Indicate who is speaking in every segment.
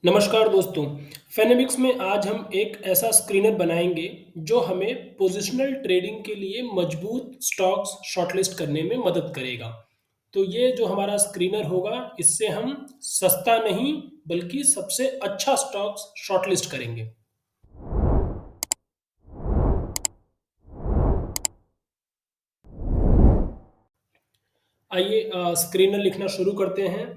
Speaker 1: नमस्कार दोस्तों। फेनेमिक्स में आज हम एक ऐसा स्क्रीनर बनाएंगे जो हमें पोजिशनल ट्रेडिंग के लिए मजबूत स्टॉक्स शॉर्टलिस्ट करने में मदद करेगा। तो ये जो हमारा स्क्रीनर होगा इससे हम सस्ता नहीं बल्कि सबसे अच्छा स्टॉक्स शॉर्टलिस्ट करेंगे। आइए स्क्रीनर लिखना शुरू करते हैं।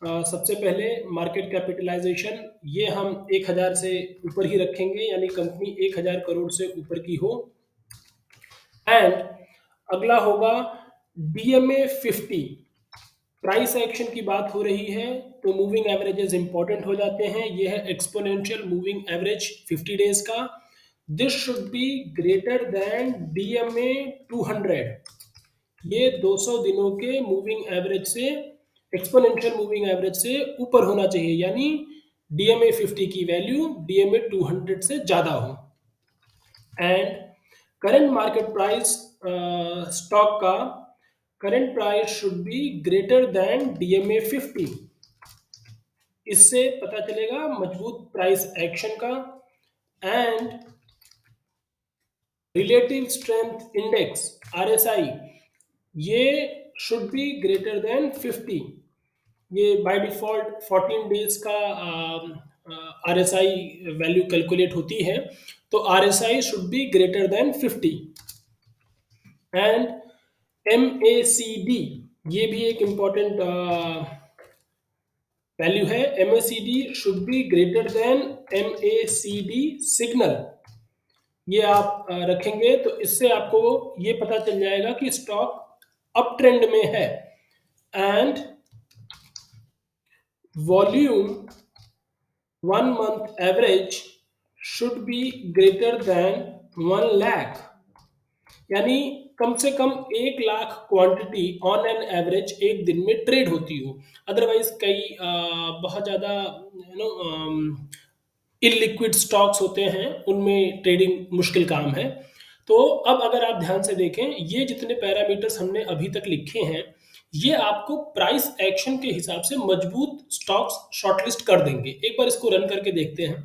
Speaker 1: सबसे पहले मार्केट कैपिटलाइजेशन ये हम 1000 से ऊपर ही रखेंगे, यानी कंपनी 1000 करोड़ से ऊपर की हो। एंड अगला होगा डीएमए 50। प्राइस एक्शन की बात हो रही है तो मूविंग एवरेजेस इंपॉर्टेंट हो जाते हैं। ये है एक्सपोनेंशियल मूविंग एवरेज 50 डेज का। This should be greater than DMA 200। ये 200 दिनों के मूविंग एवरेज से, एक्सपोनेंशियल मूविंग एवरेज से ऊपर होना चाहिए, यानी डीएमए 50 की वैल्यू डीएमए 200 से ज़्यादा हो। And current market price stock का current price should be greater than DMA 50। इससे पता चलेगा मजबूत प्राइस एक्शन का। And relative strength index RSI ये शुड बी ग्रेटर देन 50। ये बाय डिफॉल्ट 14 डेज का आरएसआई वैल्यू कैलकुलेट होती है, तो RSI should be greater than 50। And MACD ये भी एक इम्पॉर्टेंट वैल्यू है। MACD should be greater than MACD signal. ये आप रखेंगे तो इससे आपको ये पता चल जाएगा कि स्टॉक अप ट्रेंड में है। And volume 1 month average should be greater then 1 lakh, यानी कम से कम 1 lakh quantity on an average एक दिन में ट्रेड होती हो। अदरवाइज कई बहुत ज़्यादा इलिक्विड स्टॉक्स होते हैं, उनमें ट्रेडिंग मुश्किल काम है। तो अब अगर आप ध्यान से देखें, ये जितने पैरामीटर्स हमने अभी तक लिखे हैं ये आपको प्राइस एक्शन के हिसाब से मजबूत स्टॉक्स शॉर्टलिस्ट कर देंगे। एक बार इसको रन करके देखते हैं।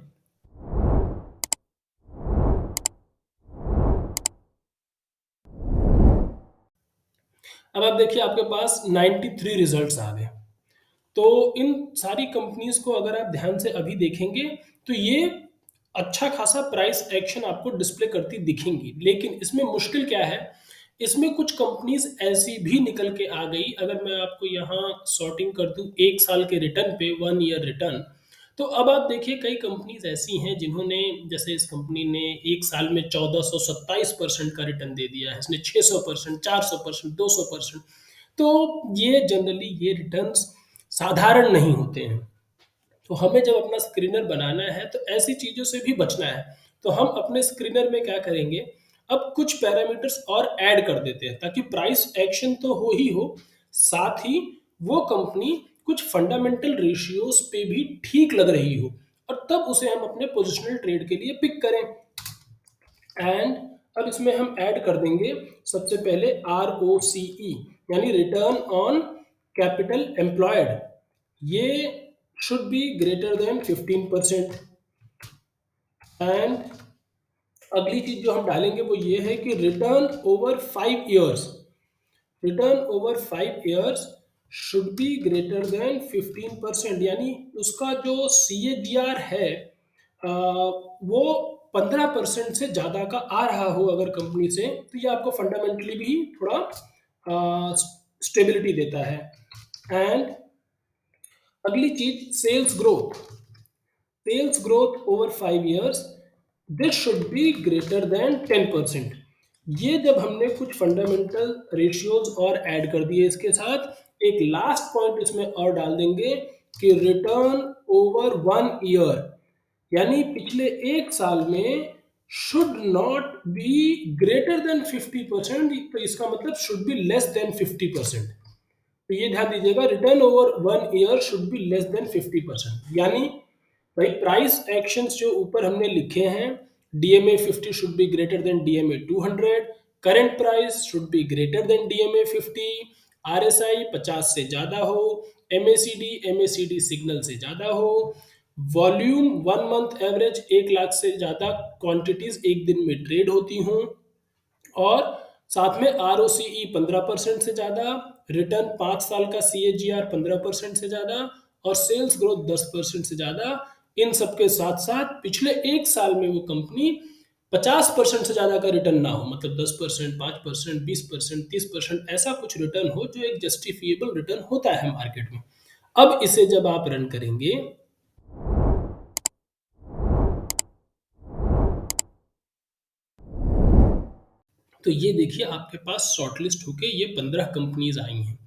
Speaker 1: अब आप देखिए आपके पास 93 रिजल्ट्स आ गए। तो इन सारी कंपनीज को अगर आप ध्यान से अभी देखेंगे तो ये अच्छा खासा प्राइस एक्शन आपको डिस्प्ले करती दिखेंगी। लेकिन इसमें मुश्किल क्या है, इसमें कुछ कंपनीज ऐसी भी निकल के आ गई। अगर मैं आपको यहाँ सॉर्टिंग कर दूं 1 साल के रिटर्न पे, 1 ईयर रिटर्न, तो अब आप देखिए कई कंपनीज ऐसी हैं जिन्होंने, जैसे इस कंपनी ने 1 साल में 1427% का रिटर्न दे दिया है, इसने 600%, 400%, 200%। तो ये जनरली ये रिटर्न्स साधारण नहीं होते हैं। तो हमें जब अपना स्क्रीनर बनाना है तो ऐसी चीज़ों से भी बचना है। तो हम अपने स्क्रीनर में क्या करेंगे, अब कुछ पैरामीटर्स और ऐड कर देते हैं ताकि प्राइस एक्शन तो हो ही हो, साथ ही वो कंपनी कुछ फंडामेंटल रेशियोज पे भी ठीक लग रही हो, और तब उसे हम अपने पोजिशनल ट्रेड के लिए पिक करें। एंड अब इसमें हम ऐड कर देंगे सबसे पहले ROCE, यानी रिटर्न ऑन कैपिटल एम्प्लॉयड। ये should be greater then 15%। And अगली चीज जो हम डालेंगे वो ये है कि return over 5 years, return over 5 years should be greater then 15%, यानी उसका जो CAGR है वो 15% से ज़्यादा का आ रहा हो अगर कंपनी से, तो ये आपको फंडामेंटली भी थोड़ा स्टेबिलिटी देता है। एंड अगली चीज sales growth, sales growth over 5 years this should be greater than 10%। ये जब हमने कुछ फंडामेंटल रेशियोज और ऐड कर दिए, इसके साथ एक लास्ट पॉइंट इसमें और डाल देंगे कि रिटर्न ओवर 1 ईयर, यानी पिछले 1 साल में should not be greater than 50%। तो इसका मतलब शुड बी लेस देन 50%। तो ये ध्यान दीजिएगा, return over 1 year should be less than 50%। यानी भाई प्राइस एक्शंस जो ऊपर हमने लिखे हैं, DMA 50 should be greater than DMA 200, current price should be greater than DMA 50, RSI 50 से ज़्यादा हो, एमएसीडी सिग्नल से ज़्यादा हो, वॉल्यूम 1 मंथ एवरेज 1 लाख से ज़्यादा क्वांटिटीज़ एक दिन में ट्रेड होती हों, और साथ में आरओसीई 15% से ज़्यादा, रिटर्न 5 साल का सीएजीआर 15% से ज़्यादा, और सेल्स ग्रोथ 10% से ज़्यादा। इन सबके साथ साथ पिछले 1 साल में वो कंपनी 50% से ज़्यादा का रिटर्न ना हो, मतलब 10%, 5%, 20%, 30% ऐसा कुछ रिटर्न हो जो एक जस्टिफिएबल रिटर्न होता है मार्केट में। अब इसे जब आप रन करेंगे, तो ये देखिए आपके पास शॉर्टलिस्ट होके ये 15 कंपनीज आई हैं।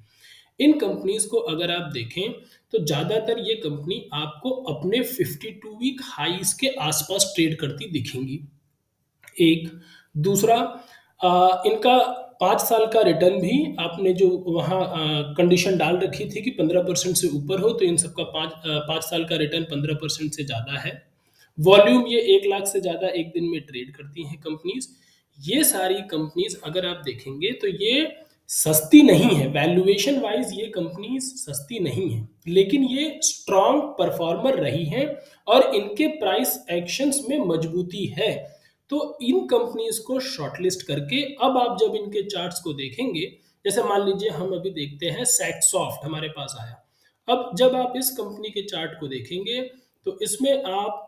Speaker 1: इन कंपनीज को अगर आप देखें तो ज़्यादातर ये कंपनी आपको अपने 52 वीक हाईज के आसपास ट्रेड करती दिखेंगी। एक दूसरा, इनका 5 साल का रिटर्न भी आपने जो वहाँ कंडीशन डाल रखी थी कि 15% से ऊपर हो, तो इन सबका 5 साल का रिटर्न 15% से ज़्यादा है। वॉल्यूम ये 1 लाख से ज़्यादा एक दिन में ट्रेड करती हैं कंपनीज। ये सारी कंपनीज अगर आप देखेंगे तो ये सस्ती नहीं है, वैल्यूएशन वाइज ये कंपनीज सस्ती नहीं है, लेकिन ये स्ट्रॉन्ग परफॉर्मर रही हैं और इनके प्राइस एक्शंस में मजबूती है। तो इन कंपनीज को शॉर्टलिस्ट करके अब आप जब इनके चार्ट्स को देखेंगे, जैसे मान लीजिए हम अभी देखते हैं सैटसॉफ्ट हमारे पास आया। अब जब आप इस कंपनी के चार्ट को देखेंगे तो इसमें आप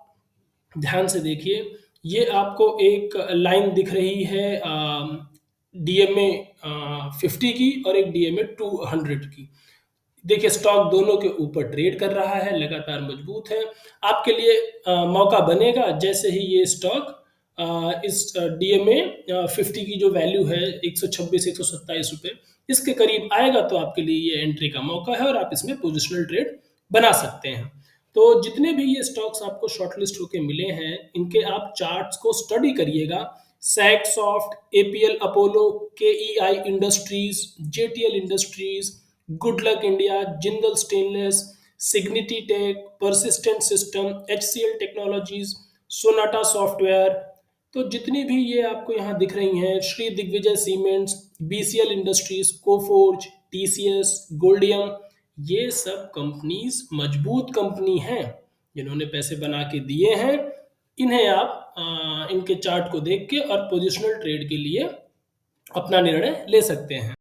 Speaker 1: ध्यान से देखिए, ये आपको एक लाइन दिख रही है डीएमए 50 की और एक डीएमए 200 की। देखिए स्टॉक दोनों के ऊपर ट्रेड कर रहा है, लगातार मजबूत है। आपके लिए मौका बनेगा जैसे ही ये स्टॉक इस डीएमए 50 की जो वैल्यू है 126-127 रुपये, इसके करीब आएगा, तो आपके लिए ये एंट्री का मौका है और आप इसमें पोजिशनल ट्रेड बना सकते हैं। तो जितने भी ये स्टॉक्स आपको शॉर्टलिस्ट होके मिले हैं, इनके आप चार्ट्स को स्टडी करिएगा। Saksoft, APL Apollo, KEI industries, JTL industries, Goodluck India, Jindal stainless, Cigniti tech, persistent system, HCL technologies, Sonata software. तो जितनी भी ये आपको यहाँ दिख रही हैं, Shri Digvijay cements, BCL industries, Coforge, TCS, Goldiam, ये सब कंपनीज मजबूत कंपनी हैं जिन्होंने पैसे बना के दिए हैं। इन्हें आप इनके चार्ट को देख के और पोजिशनल ट्रेड के लिए अपना निर्णय ले सकते हैं।